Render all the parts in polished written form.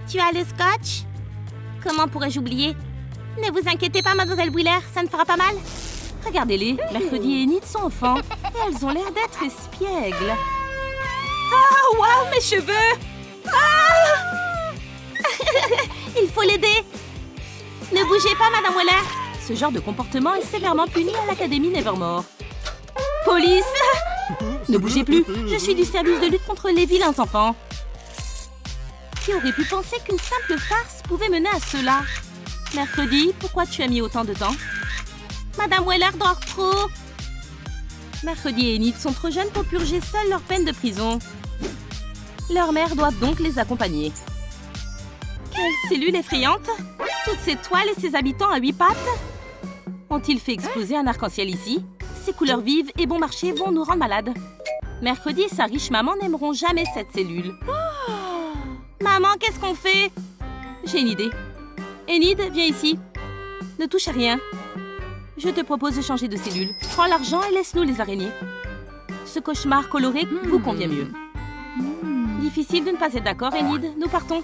Tu as le scotch? Comment pourrais-je oublier? Ne vous inquiétez pas, mademoiselle Wheeler, ça ne fera pas mal. Regardez-les, Mercredi et Enid sont enfants. Et elles ont l'air d'être espiègles. Oh, waouh, mes cheveux! Ah! Il faut l'aider. Ne bougez pas, madame Wheeler. Ce genre de comportement est sévèrement puni à l'Académie Nevermore. Police! Ne bougez plus, je suis du service de lutte contre les vilains enfants. Qui aurait pu penser qu'une simple farce pouvait mener à cela? Mercredi, pourquoi tu as mis autant de temps? Madame Wheeler dort trop. Mercredi et Enid sont trop jeunes pour purger seules leur peine de prison. Leur mère doit donc les accompagner. Quelle cellule effrayante! Toutes ces toiles et ces habitants à 8 pattes! Ont-ils fait exploser un arc-en-ciel ici? Ces couleurs vives et bon marché vont nous rendre malades. Mercredi et sa riche maman n'aimeront jamais cette cellule. Maman, qu'est-ce qu'on fait? J'ai une idée. Enid, viens ici. Ne touche à rien. Je te propose de changer de cellule. Prends l'argent et laisse-nous les araignées. Ce cauchemar coloré vous convient mieux. Difficile de ne pas être d'accord, Enid. Nous partons.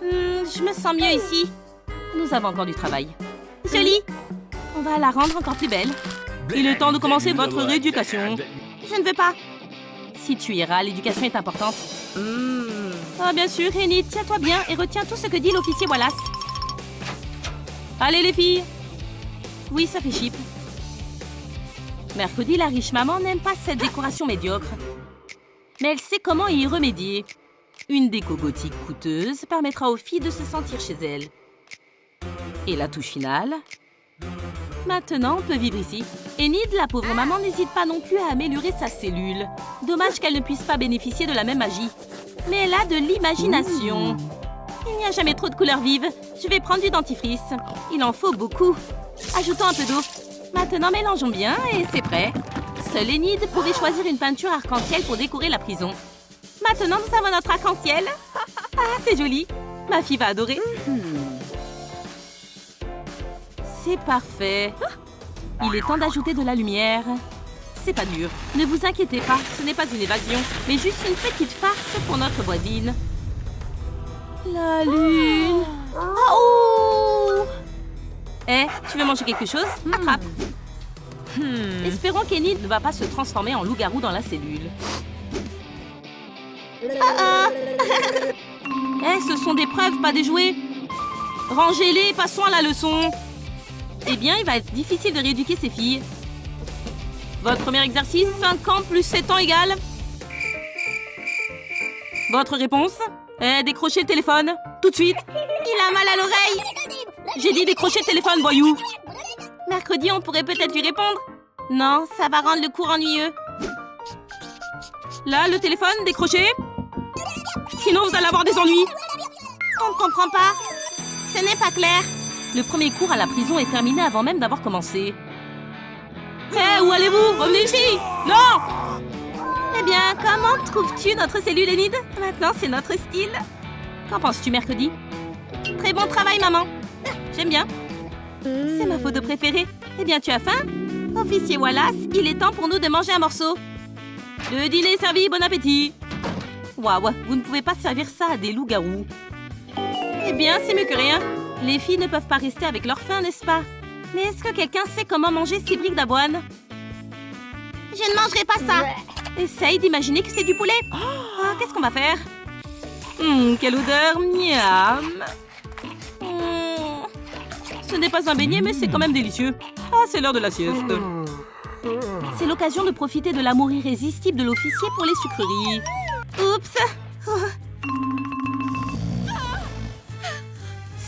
Je me sens mieux ici. Nous avons encore du travail. Jolie. On va la rendre encore plus belle. Il est temps de commencer votre rééducation. Je ne veux pas. Si tu iras, l'éducation est importante. Ah, bien sûr, Enid, tiens-toi bien et retiens tout ce que dit l'officier Wallace. Allez, les filles. Oui, ça fait chip. Mercredi, la riche maman n'aime pas cette décoration médiocre. Mais elle sait comment y remédier. Une déco gothique coûteuse permettra aux filles de se sentir chez elles. Et la touche finale? Maintenant, on peut vivre ici. Enid, la pauvre maman, n'hésite pas non plus à améliorer sa cellule. Dommage qu'elle ne puisse pas bénéficier de la même magie. Mais elle a de l'imagination. Il n'y a jamais trop de couleurs vives. Je vais prendre du dentifrice. Il en faut beaucoup. Ajoutons un peu d'eau. Maintenant, mélangeons bien et c'est prêt. Seule Enid pouvait choisir une peinture arc-en-ciel pour décorer la prison. Maintenant, nous avons notre arc-en-ciel. Ah, c'est joli. Ma fille va adorer. C'est parfait. Il est temps d'ajouter de la lumière. C'est pas dur. Ne vous inquiétez pas, ce n'est pas une évasion, mais juste une petite farce pour notre voisine. La lune. Oh! Eh, tu veux manger quelque chose? Attrape. Espérons qu'Enid ne va pas se transformer en loup-garou dans la cellule. Eh, ce sont des preuves, pas des jouets. Rangez-les et passons à la leçon. Eh bien, il va être difficile de rééduquer ces filles. Votre premier exercice, 5 ans plus 7 ans égale. Votre réponse? Eh, décrochez le téléphone, tout de suite. Il a mal à l'oreille. J'ai dit décrocher le téléphone, voyou. Mercredi, on pourrait peut-être lui répondre. Non, ça va rendre le cours ennuyeux. Là, le téléphone, décrochez. Sinon, vous allez avoir des ennuis. On ne comprend pas. Ce n'est pas clair. Le premier cours à la prison est terminé avant même d'avoir commencé. Hé, où allez-vous? Revenez ici! Non! Eh bien, comment trouves-tu notre cellule, Enid? Maintenant, c'est notre style. Qu'en penses-tu, Mercredi? Très bon travail, maman. J'aime bien. C'est ma photo préférée. Eh bien, tu as faim? Officier Wallace, il est temps pour nous de manger un morceau. Le dîner est servi, bon appétit. Waouh, vous ne pouvez pas servir ça à des loups-garous. Eh bien, c'est mieux que rien. Les filles ne peuvent pas rester avec leur faim, n'est-ce pas? Mais est-ce que quelqu'un sait comment manger ces briques d'avoine? Je ne mangerai pas ça. Essaye d'imaginer que c'est du poulet. Ah, qu'est-ce qu'on va faire? Quelle odeur, miam. Ce n'est pas un beignet, mais c'est quand même délicieux. Ah, c'est l'heure de la sieste. C'est l'occasion de profiter de l'amour irrésistible de l'officier pour les sucreries. Oups.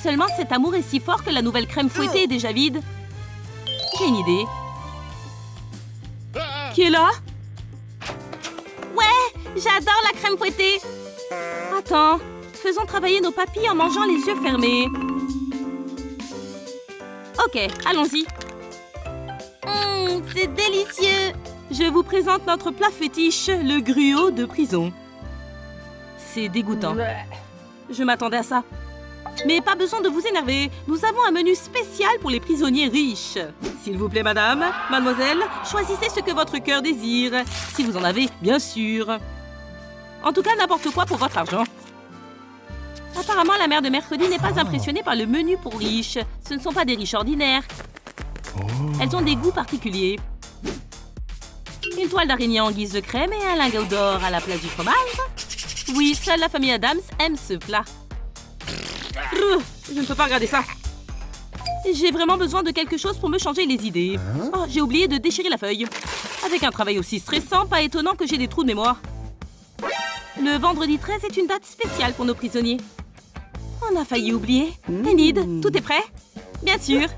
Seulement, cet amour est si fort que la nouvelle crème fouettée est déjà vide. J'ai une idée. Qui est là? Ouais, j'adore la crème fouettée. Attends, faisons travailler nos papilles en mangeant les yeux fermés. Ok, allons-y. C'est délicieux. Je vous présente notre plat fétiche, le gruau de prison. C'est dégoûtant. Je m'attendais à ça. Mais pas besoin de vous énerver. Nous avons un menu spécial pour les prisonniers riches. S'il vous plaît, madame, mademoiselle, choisissez ce que votre cœur désire. Si vous en avez, bien sûr. En tout cas, n'importe quoi pour votre argent. Apparemment, la mère de mercredi n'est pas impressionnée par le menu pour riches. Ce ne sont pas des riches ordinaires. Elles ont des goûts particuliers. Une toile d'araignée en guise de crème et un lingot d'or à la place du fromage. Oui, seule la famille Adams aime ce plat. Je ne peux pas regarder ça. J'ai vraiment besoin de quelque chose pour me changer les idées. Oh, j'ai oublié de déchirer la feuille. Avec un travail aussi stressant, pas étonnant que j'ai des trous de mémoire. Le vendredi 13 est une date spéciale pour nos prisonniers. On a failli oublier. Enid, tout est prêt? Bien sûr.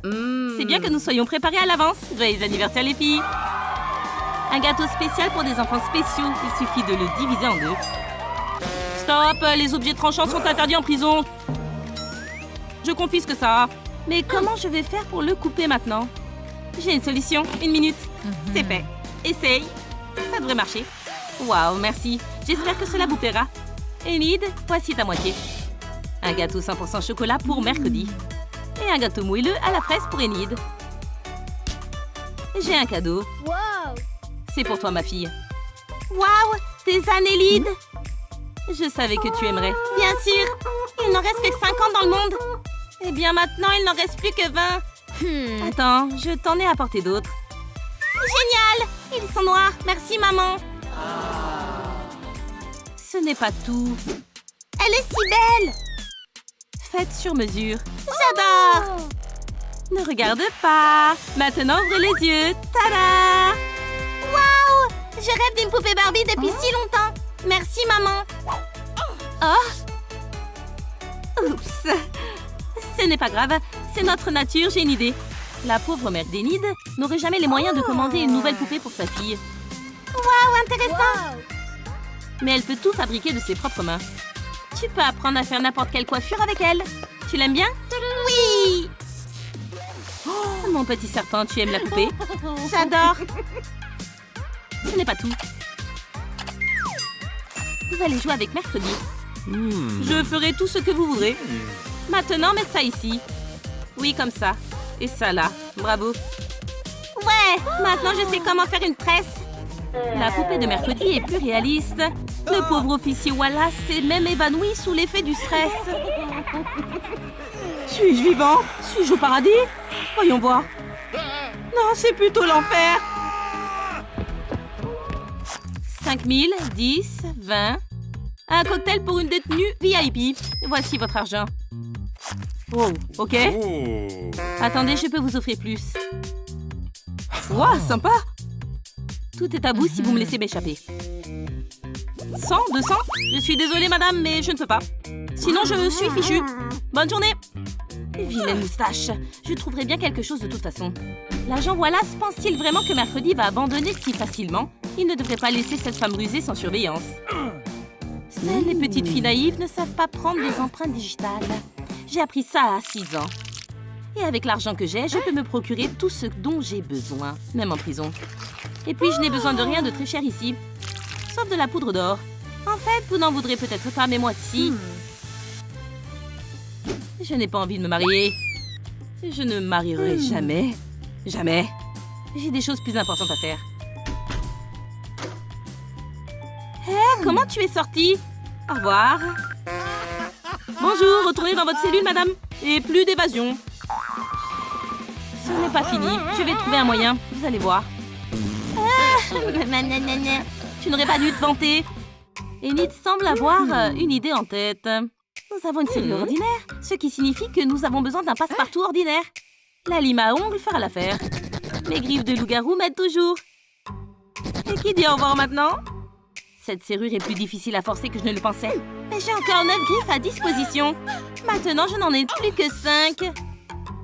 C'est bien que nous soyons préparés à l'avance. Joyeux anniversaire les filles. Un gâteau spécial pour des enfants spéciaux. Il suffit de le diviser en deux. Stop! Les objets tranchants sont interdits en prison. Je confisque ça. Mais comment je vais faire pour le couper maintenant? J'ai une solution. 1 minute. C'est fait. Essaye. Ça devrait marcher. Waouh, merci. J'espère que cela vous plaira. Enid, voici ta moitié. Un gâteau 100% chocolat pour mercredi. Et un gâteau moelleux à la fraise pour Enid. J'ai un cadeau. Wow! C'est pour toi, ma fille. Waouh! Tes Enid! Je savais que tu aimerais. Bien sûr! Il n'en reste que 50 dans le monde. Eh bien, maintenant, il n'en reste plus que 20. Attends, je t'en ai apporté d'autres. Génial! Ils sont noirs. Merci, maman. Ce n'est pas tout. Elle est si belle! Faite sur mesure. J'adore! Ne regarde pas. Maintenant, ouvre les yeux. Tada! Waouh! Je rêve d'une poupée Barbie depuis si longtemps. Merci, maman. Oh! Oups! Ce n'est pas grave. C'est notre nature, j'ai une idée. La pauvre mère d'Enid n'aurait jamais les moyens de commander une nouvelle poupée pour sa fille. Waouh, intéressant! Mais elle peut tout fabriquer de ses propres mains. Tu peux apprendre à faire n'importe quelle coiffure avec elle. Tu l'aimes bien? Oui! Oh, mon petit serpent, tu aimes la poupée? J'adore! Ce n'est pas tout. Vous allez jouer avec mercredi. Je ferai tout ce que vous voudrez. Maintenant, mets ça ici. Oui, comme ça. Et ça là. Bravo. Ouais! Maintenant, je sais comment faire une tresse. La poupée de mercredi est plus réaliste. Le pauvre officier Wallace s'est même évanoui sous l'effet du stress. Suis-je vivant? Suis-je au paradis? Voyons voir. Non, c'est plutôt l'enfer. 5 000, 10, 20. Un cocktail pour une détenue VIP. Voici votre argent. Oh, ok. Attendez, je peux vous offrir plus. Wow, sympa. Tout est à bout si vous me laissez m'échapper. 100, 200? Je suis désolée, madame, mais je ne peux pas. Sinon, je suis fichue. Bonne journée. Vilaine moustache. Je trouverai bien quelque chose de toute façon. L'agent Wallace pense-t-il vraiment que mercredi va abandonner si facilement? Il ne devrait pas laisser cette femme rusée sans surveillance. Seules les petites filles naïves ne savent pas prendre des empreintes digitales. J'ai appris ça à 6 ans. Et avec l'argent que j'ai, je peux me procurer tout ce dont j'ai besoin, même en prison. Et puis, je n'ai besoin de rien de très cher ici. Sauf de la poudre d'or. En fait, vous n'en voudrez peut-être pas, mais moi, si. Je n'ai pas envie de me marier. Je ne me marierai jamais. Jamais. J'ai des choses plus importantes à faire. Hé, comment tu es sortie? Au revoir. Bonjour, retournez dans votre cellule, madame. Et plus d'évasion. Ce n'est pas fini. Je vais trouver un moyen. Vous allez voir. Tu n'aurais pas dû te vanter. Enid semble avoir une idée en tête. Nous avons une serrure ordinaire, ce qui signifie que nous avons besoin d'un passe-partout ordinaire. La lime à ongles fera l'affaire. Mes griffes de loup-garou m'aident toujours. Et qui dit au revoir maintenant? Cette serrure est plus difficile à forcer que je ne le pensais. Mais j'ai encore 9 griffes à disposition. Maintenant, je n'en ai plus que 5.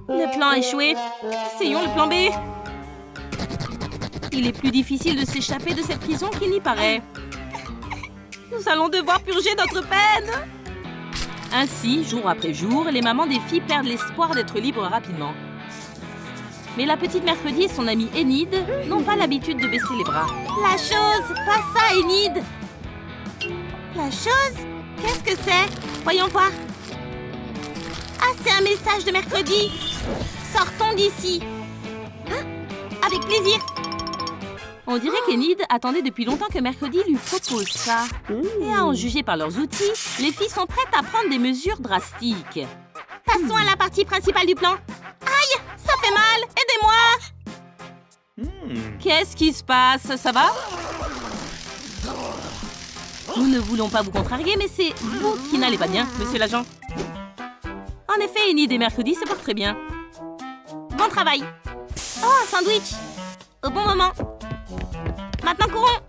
Le plan a échoué. Essayons le plan B. Il est plus difficile de s'échapper de cette prison qu'il n'y paraît. Nous allons devoir purger notre peine. Ainsi, jour après jour, les mamans des filles perdent l'espoir d'être libres rapidement. Mais la petite mercredi et son amie Enid n'ont pas l'habitude de baisser les bras. La chose, pas ça, Enid. La chose? Qu'est-ce que c'est? Voyons voir. Ah, c'est un message de mercredi. Sortons d'ici. Hein? Avec plaisir. On dirait qu'Enid attendait depuis longtemps que mercredi lui propose ça. Et à en juger par leurs outils, les filles sont prêtes à prendre des mesures drastiques. Passons à la partie principale du plan. Aïe, ça fait mal. Aidez-moi. Qu'est-ce qui se passe? Ça va? Nous ne voulons pas vous contrarier, mais c'est vous qui n'allez pas bien, monsieur l'agent. En effet, Enid et mercredi se portent très bien. Bon travail. Oh, un sandwich. Au bon moment. Maintenant, courons.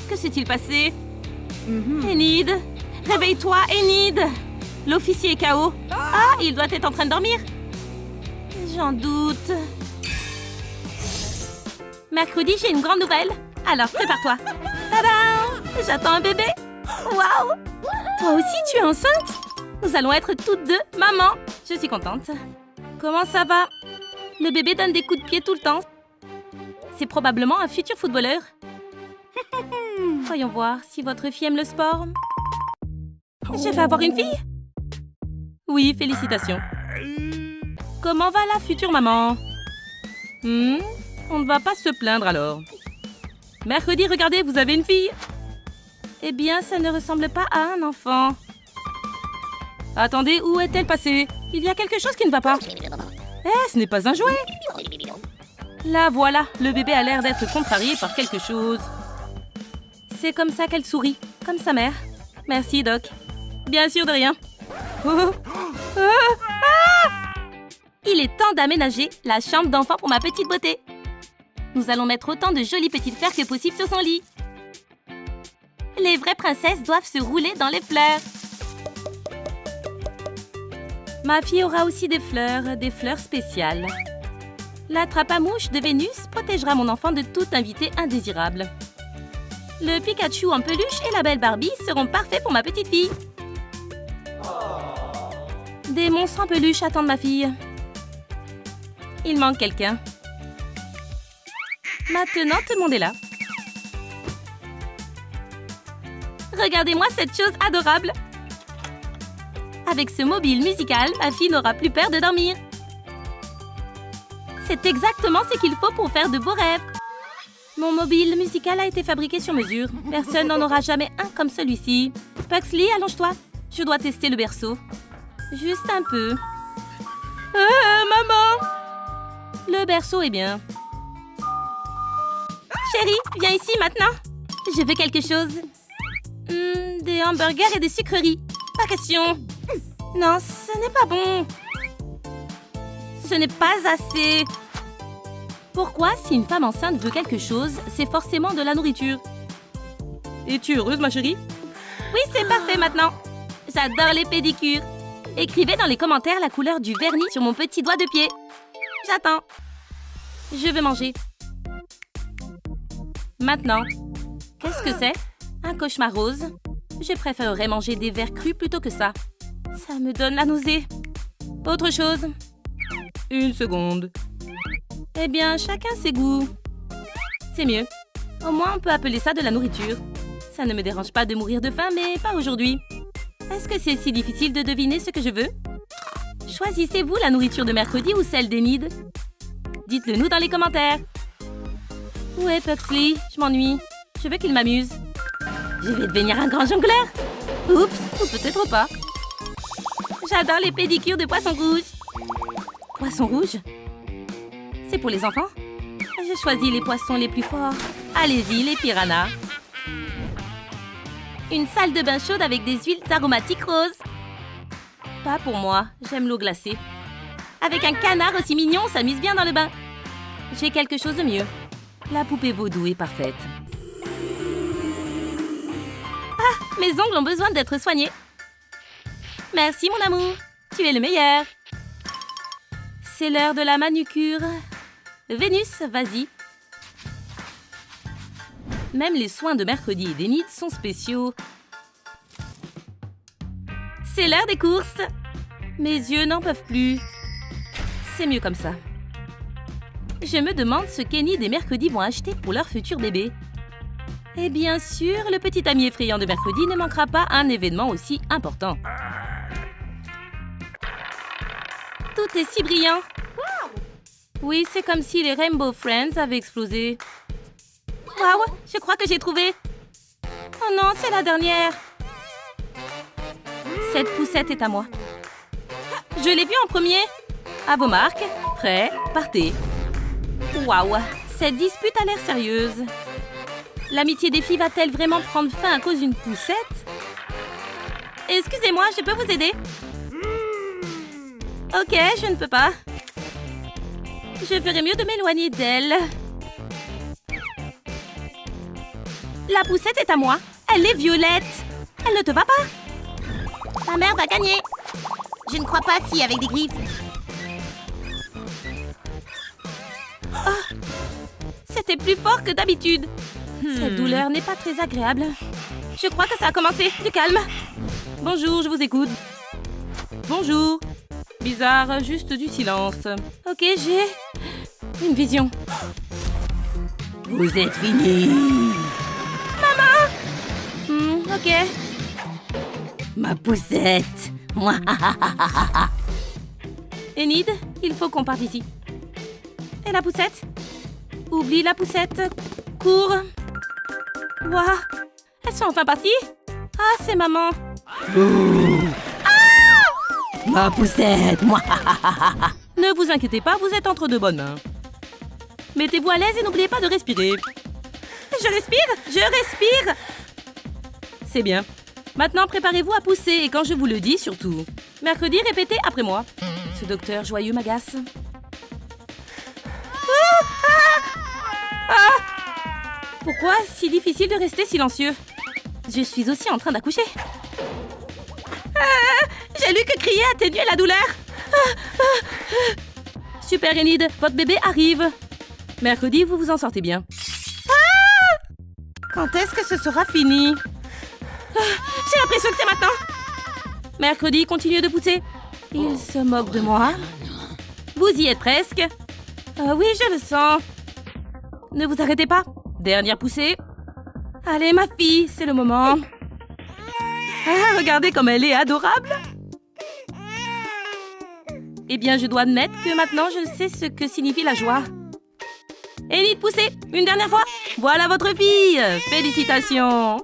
Que s'est-il passé? Enid, réveille-toi, Enid. L'officier est KO. Ah, il doit être en train de dormir. J'en doute. Mercredi, j'ai une grande nouvelle. Alors, prépare-toi. Tadam! J'attends un bébé. Waouh! Toi aussi, tu es enceinte? Nous allons être toutes deux maman. Je suis contente. Comment ça va? Le bébé donne des coups de pied tout le temps. C'est probablement un futur footballeur. Voyons voir si votre fille aime le sport. Je vais avoir une fille? Oui, félicitations. Comment va la future maman? On ne va pas se plaindre alors. Mercredi, regardez, vous avez une fille. Eh bien, ça ne ressemble pas à un enfant. Attendez, où est-elle passée? Il y a quelque chose qui ne va pas. Ce n'est pas un jouet. Là, voilà, le bébé a l'air d'être contrarié par quelque chose. C'est comme ça qu'elle sourit, comme sa mère. Merci, Doc. Bien sûr, de rien. Il est temps d'aménager la chambre d'enfant pour ma petite beauté. Nous allons mettre autant de jolies petites fleurs que possible sur son lit. Les vraies princesses doivent se rouler dans les fleurs. Ma fille aura aussi des fleurs spéciales. La trappe à mouche de Vénus protégera mon enfant de tout invité indésirable. Le Pikachu en peluche et la belle Barbie seront parfaits pour ma petite fille. Des monstres en peluche attendent ma fille. Il manque quelqu'un. Maintenant, tout le monde est là. Regardez-moi cette chose adorable. Avec ce mobile musical, ma fille n'aura plus peur de dormir. C'est exactement ce qu'il faut pour faire de beaux rêves. Mon mobile musical a été fabriqué sur mesure. Personne n'en aura jamais un comme celui-ci. Pugsley, allonge-toi. Je dois tester le berceau. Juste un peu. Maman! Le berceau est bien. Chérie, viens ici maintenant. Je veux quelque chose. Des hamburgers et des sucreries. Pas question. Non, ce n'est pas bon. Ce n'est pas assez. Pourquoi, si une femme enceinte veut quelque chose, c'est forcément de la nourriture? Es-tu heureuse, ma chérie? Oui, c'est parfait maintenant. J'adore les pédicures. Écrivez dans les commentaires la couleur du vernis sur mon petit doigt de pied. J'attends. Je veux manger. Maintenant. Qu'est-ce que c'est? Un cauchemar rose? Je préférerais manger des vers crus plutôt que ça. Ça me donne la nausée. Autre chose? Une seconde. Eh bien, chacun ses goûts. C'est mieux. Au moins, on peut appeler ça de la nourriture. Ça ne me dérange pas de mourir de faim, mais pas aujourd'hui. Est-ce que c'est si difficile de deviner ce que je veux? Choisissez-vous la nourriture de mercredi ou celle d'Enid? Dites-le nous dans les commentaires. Où est Pugsley? Je m'ennuie. Je veux qu'il m'amuse. Je vais devenir un grand jongleur. Oups, ou peut-être pas. J'adore les pédicures de poisson rouge. Poisson rouge? C'est pour les enfants? Je choisis les poissons les plus forts. Allez-y, les piranhas. Une salle de bain chaude avec des huiles aromatiques roses. Pas pour moi, j'aime l'eau glacée. Avec un canard aussi mignon, on s'amuse bien dans le bain. J'ai quelque chose de mieux. La poupée vaudou est parfaite. Ah, mes ongles ont besoin d'être soignés. Merci, mon amour. Tu es le meilleur. C'est l'heure de la manucure. Vénus, vas-y. Même les soins de mercredi et d'Enid sont spéciaux. C'est l'heure des courses. Mes yeux n'en peuvent plus. C'est mieux comme ça. Je me demande ce qu'Enid et mercredi vont acheter pour leur futur bébé. Et bien sûr, le petit ami effrayant de mercredi ne manquera pas un événement aussi important. Tout est si brillant. Oui, c'est comme si les Rainbow Friends avaient explosé. Waouh, je crois que j'ai trouvé. Oh non, c'est la dernière. Cette poussette est à moi. Je l'ai vue en premier. À vos marques. Prêts, partez. Waouh, cette dispute a l'air sérieuse. L'amitié des filles va-t-elle vraiment prendre fin à cause d'une poussette? Excusez-moi, je peux vous aider? Ok, je ne peux pas. Je ferais mieux de m'éloigner d'elle. La poussette est à moi. Elle est violette. Elle ne te va pas? Ma mère va gagner. Je ne crois pas, fille avec des griffes. C'était plus fort que d'habitude. Cette douleur n'est pas très agréable. Je crois que ça a commencé. Du calme. Bonjour, je vous écoute. Bonjour. Bizarre, juste du silence. Ok, j'ai une vision. Vous êtes fini. Maman. Ok. Ma poussette. Moi. Enid, il faut qu'on parte d'ici. Et la poussette? Oublie la poussette. Cours. Waouh. Elles sont enfin parties? Ah, c'est maman. Ma poussette, moi. Ne vous inquiétez pas, vous êtes entre de bonnes mains. Mettez-vous à l'aise et n'oubliez pas de respirer. Je respire. C'est bien. Maintenant, préparez-vous à pousser et quand je vous le dis, surtout. Mercredi, répétez après moi. Ce docteur joyeux m'agace. Pourquoi si difficile de rester silencieux? Je suis aussi en train d'accoucher. J'ai lu que crier atténuait la douleur. Super Enid, votre bébé arrive. Mercredi, vous vous en sortez bien. Quand est-ce que ce sera fini? J'ai l'impression que c'est maintenant. Mercredi, continuez de pousser. Il se moque de moi. Vous y êtes presque. Oui, je le sens. Ne vous arrêtez pas. Dernière poussée. Allez, ma fille, c'est le moment. Ah, regardez comme elle est adorable. Eh bien, je dois admettre que maintenant, je sais ce que signifie la joie. Enid, poussez. Une dernière fois. Voilà votre fille. Félicitations.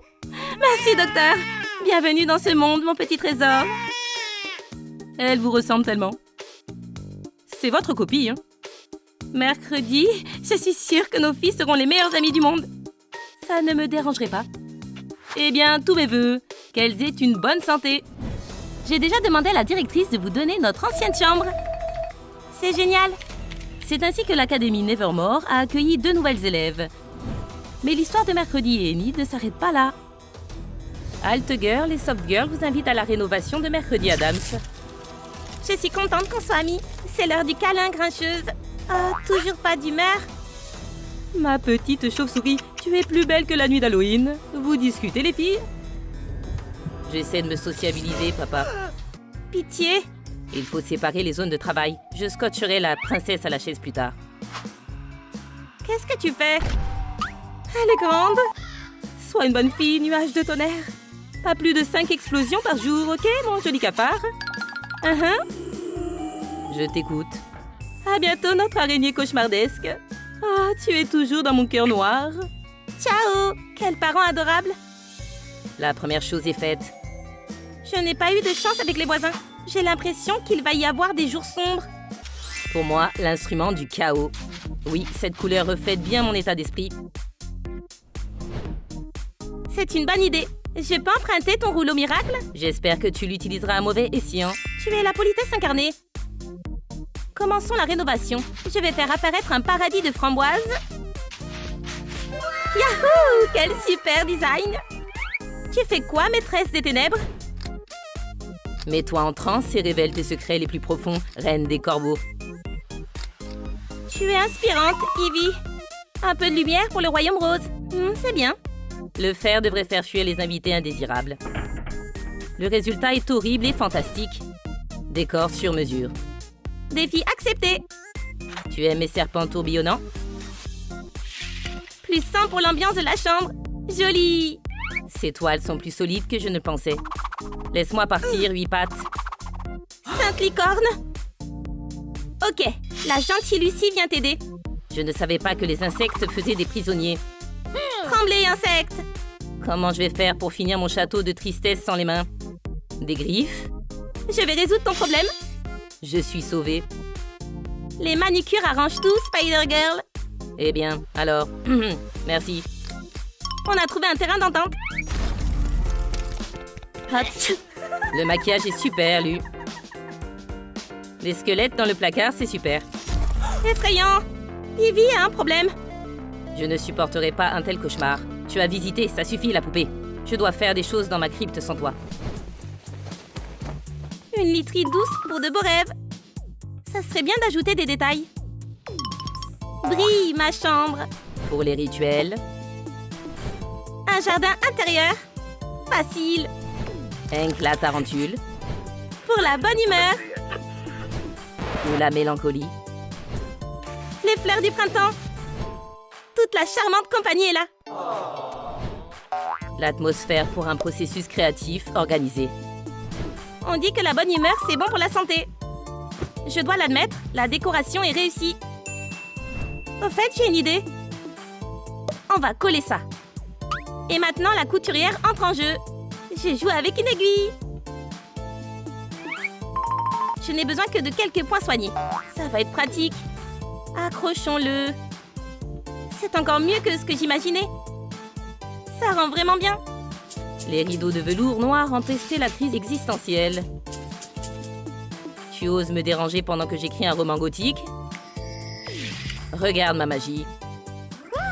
Merci, docteur. Bienvenue dans ce monde, mon petit trésor. Elle vous ressemble tellement. C'est votre copie, hein? Mercredi, je suis sûre que nos filles seront les meilleures amies du monde. Ça ne me dérangerait pas. Eh bien, tous mes vœux. Qu'elles aient une bonne santé. J'ai déjà demandé à la directrice de vous donner notre ancienne chambre. C'est génial. C'est ainsi que l'Académie Nevermore a accueilli 2 nouvelles élèves. Mais l'histoire de Mercredi et Enid ne s'arrête pas là. Alt Girl et Soft Girl vous invitent à la rénovation de Mercredi Adams. Je suis contente qu'on soit amis. C'est l'heure du câlin, grincheuse. Oh, toujours pas d'humeur. Ma petite chauve-souris, tu es plus belle que la nuit d'Halloween. Vous discutez, les filles? J'essaie de me sociabiliser, papa. Pitié. Il faut séparer les zones de travail. Je scotcherai la princesse à la chaise plus tard. Qu'est-ce que tu fais? Elle est grande. Sois une bonne fille, nuage de tonnerre. Pas plus de 5 explosions par jour, ok, mon joli cafard? Je t'écoute. À bientôt, notre araignée cauchemardesque. Ah, tu es toujours dans mon cœur noir. Ciao. Quels parents adorables. La première chose est faite. Je n'ai pas eu de chance avec les voisins. J'ai l'impression qu'il va y avoir des jours sombres. Pour moi, l'instrument du chaos. Oui, cette couleur reflète bien mon état d'esprit. C'est une bonne idée. Je peux emprunter ton rouleau miracle? J'espère que tu l'utiliseras à mauvais escient. Tu es la politesse incarnée. Commençons la rénovation. Je vais faire apparaître un paradis de framboises. Yahoo! Quel super design! Tu fais quoi, maîtresse des ténèbres? Mets-toi en transe et révèle tes secrets les plus profonds, reine des corbeaux. Tu es inspirante, Ivy. Un peu de lumière pour le royaume rose. C'est bien. Le fer devrait faire fuir les invités indésirables. Le résultat est horrible et fantastique. Décor sur mesure. Défi accepté. Tu aimes mes serpents tourbillonnants? Plus 100 pour l'ambiance de la chambre. Joli. Ces toiles sont plus solides que je ne pensais. Laisse-moi partir, 8 pattes. Sainte licorne. Ok, la gentille Lucie vient t'aider. Je ne savais pas que les insectes faisaient des prisonniers. Tremblez, insecte. Comment je vais faire pour finir mon château de tristesse sans les mains? Des griffes? Je vais résoudre ton problème. Je suis sauvée. Les manicures arrangent tout, Spider-Girl. Eh bien, alors, merci. On a trouvé un terrain d'entente. Hot. Le maquillage est super, Lu. Les squelettes dans le placard, c'est super. Effrayant. Ivy a un problème. Je ne supporterai pas un tel cauchemar. Tu as visité, ça suffit, la poupée. Je dois faire des choses dans ma crypte sans toi. Une literie douce pour de beaux rêves. Ça serait bien d'ajouter des détails. Brille, ma chambre. Pour les rituels, Un jardin intérieur. Facile. Hank la tarentule Pour la bonne humeur. ou la mélancolie. Les fleurs du printemps. Toute la charmante compagnie est là. L'atmosphère pour un processus créatif organisé. On dit que la bonne humeur, c'est bon pour la santé. Je dois l'admettre, la décoration est réussie. Au fait, j'ai une idée. On va coller ça. Et maintenant, la couturière entre en jeu. J'ai joué avec une aiguille. Je n'ai besoin que de quelques points soignés. Ça va être pratique. Accrochons-le. C'est encore mieux que ce que j'imaginais. Ça rend vraiment bien. Les rideaux de velours noir ont testé la crise existentielle. Tu oses me déranger pendant que j'écris un roman gothique? Regarde ma magie.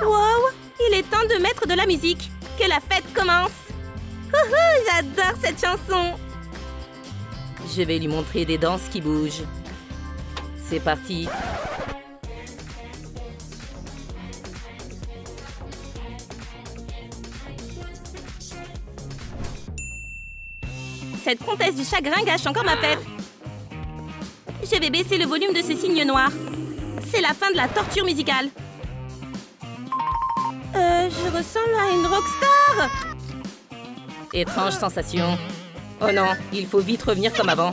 Wow, il est temps de mettre de la musique. Que la fête commence. Wouhou, j'adore cette chanson. Je vais lui montrer des danses qui bougent. C'est parti. Cette comtesse du chagrin gâche encore ma fête. Je vais baisser le volume de ce signe noir. C'est la fin de la torture musicale. Je ressemble à une rockstar. Étrange sensation. Oh non, il faut vite revenir comme avant.